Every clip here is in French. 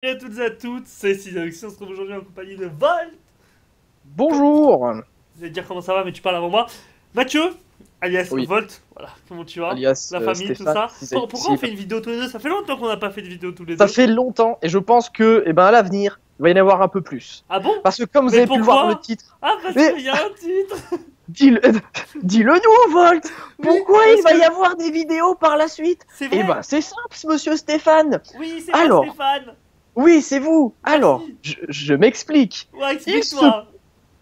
Salut à toutes et à toutes, c'est Sidox, on se retrouve aujourd'hui en compagnie de Volt. Bonjour. Vous allez dire comment ça va, mais tu parles avant moi. Mathieu, alias Oui, Volt, voilà, comment tu vas? alias La famille, tout Stéphane. ça. Si c'est Pourquoi on fait possible. une vidéo tous les deux? Ça fait longtemps qu'on n'a pas fait de vidéo tous les Ça deux. fait longtemps et je pense que, à l'avenir, il va y en avoir un peu plus. Ah bon? Parce que comme vous Mais avez pu le voir dans le pourquoi? titre, Ah, parce mais qu'il y a un titre. dis-le, dis-le nous, Volt. Oui, Pourquoi parce il va que y avoir des vidéos par la suite? c'est vrai. C'est simple, monsieur Stéphane. Oui, c'est moi Alors, Stéphane. oui, c'est vous. Alors, Merci. je m'explique. Ouais, Il se, explique-toi.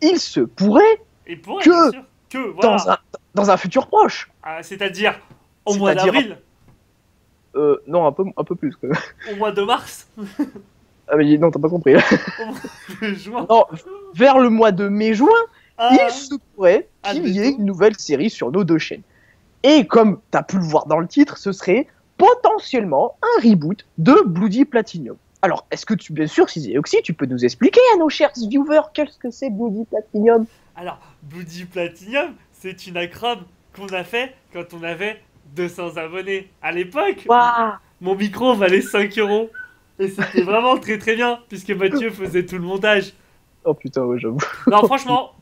il se pourrait Et pourrait, bien que sûr. Que, dans voilà. dans un futur proche, C'est-à-dire au mois c'est-à-dire, d'avril, non, un peu plus. Quoi. au mois de mars, Ah, mais non, t'as pas compris. au mois de juin. Non, vers le mois de mai-juin, il Ah, se pourrait qu'il y ait admettons. une nouvelle série sur nos deux chaînes. Et comme tu as pu le voir dans le titre, ce serait potentiellement un reboot de Bloody Platinum. Alors, est-ce que bien sûr, si Oxy, tu peux nous expliquer à nos chers viewers qu'est-ce que c'est Bloody Platinum? Alors, Bloody Platinum, c'est une acrobe qu'on a fait quand on avait 200 abonnés. À l'époque, Waouh. mon micro valait 5 euros. Et c'était vraiment très très bien, puisque Mathieu faisait tout le montage. Oh putain, ouais, j'avoue. Non, franchement,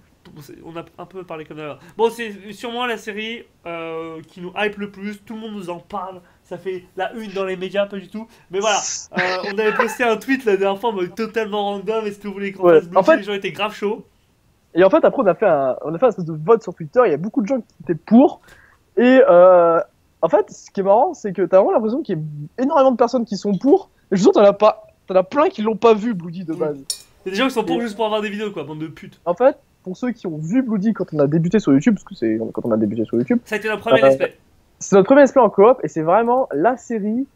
on a un peu parlé comme ça. Bon, c'est sûrement la série qui nous hype le plus. Tout le monde nous en parle. Ça fait la une dans les médias, pas du tout. Mais voilà, on avait posté un tweet la dernière fois en mode totalement random. Est-ce que vous voulez qu'on Ouais, fasse en Bloody? fait, Les gens étaient grave chauds. et en fait, après, on a fait un espèce de vote sur Twitter. Il y a beaucoup de gens qui étaient pour. Et en fait, ce qui est marrant, c'est que t'as vraiment l'impression qu'il y a énormément de personnes qui sont pour. Et je suis sûr, t'en as plein qui l'ont pas vu, Bloody, de Oui. base. Il y a des gens qui sont pour Et juste pour avoir des vidéos, quoi, bande de putes. en fait, pour ceux qui ont vu Bloody quand on a débuté sur YouTube, parce que c'est quand on a débuté sur YouTube, Ça a été notre premier Euh, aspect. c'est notre premier display en coop et c'est vraiment la série.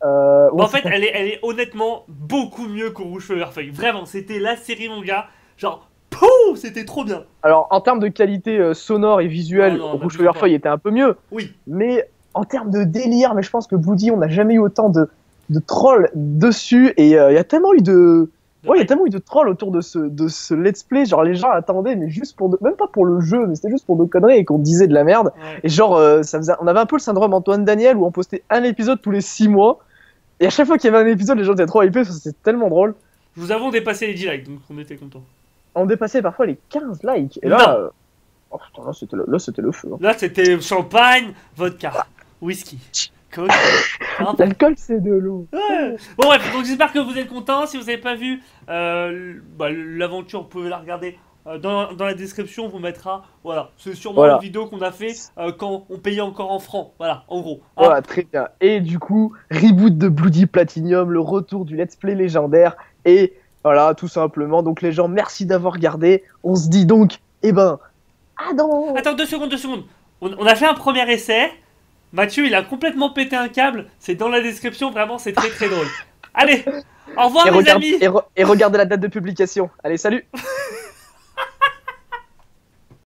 Où Bah, on en fait, s'est- elle est honnêtement beaucoup mieux que Rouge Feu Vert Feuille. Vraiment, c'était la série, mon gars. Genre, pouf, c'était trop bien. Alors, en termes de qualité sonore et visuelle, Non, non, Rouge n'abusons Feu pas. Feuille était un peu mieux. Oui, Mais en termes de délire, mais je pense que Bloody, on n'a jamais eu autant de trolls dessus. Et il y a tellement eu de. Ouais, il y a tellement eu de trolls autour de ce let's play. Genre, les gens attendaient, mais juste pour. Même pas pour le jeu, mais c'était juste pour nos conneries et qu'on disait de la merde. ouais. Et genre, on avait un peu le syndrome Antoine Daniel où on postait un épisode tous les 6 mois. Et à chaque fois qu'il y avait un épisode, les gens étaient trop hypés parce que c'était tellement drôle. Nous avons dépassé les 10 likes, donc on était contents. On dépassait parfois les 15 likes. Et Non. là, oh, putain, là, c'était le feu. Hein. Là, c'était champagne, vodka, whisky, coke. L'alcool, c'est de l'eau. Ouais. Bon, bref, donc j'espère que vous êtes contents. Si vous n'avez pas vu l'aventure, vous pouvez la regarder. Dans la description, on vous mettra. Voilà, c'est sûrement Voilà. une vidéo qu'on a fait quand on payait encore en francs. Voilà, en gros. Hein. Voilà, très bien. Et du coup, reboot de Bloody Platinum, le retour du let's play légendaire. Et voilà, tout simplement. Donc, les gens, merci d'avoir regardé. On se dit donc, à dans. Attends, 2 secondes, 2 secondes. On a fait un premier essai. Mathieu, il a complètement pété un câble. C'est dans la description, vraiment, c'est très très drôle. Allez, au revoir, Et, les amis. et regardez la date de publication. Allez, salut!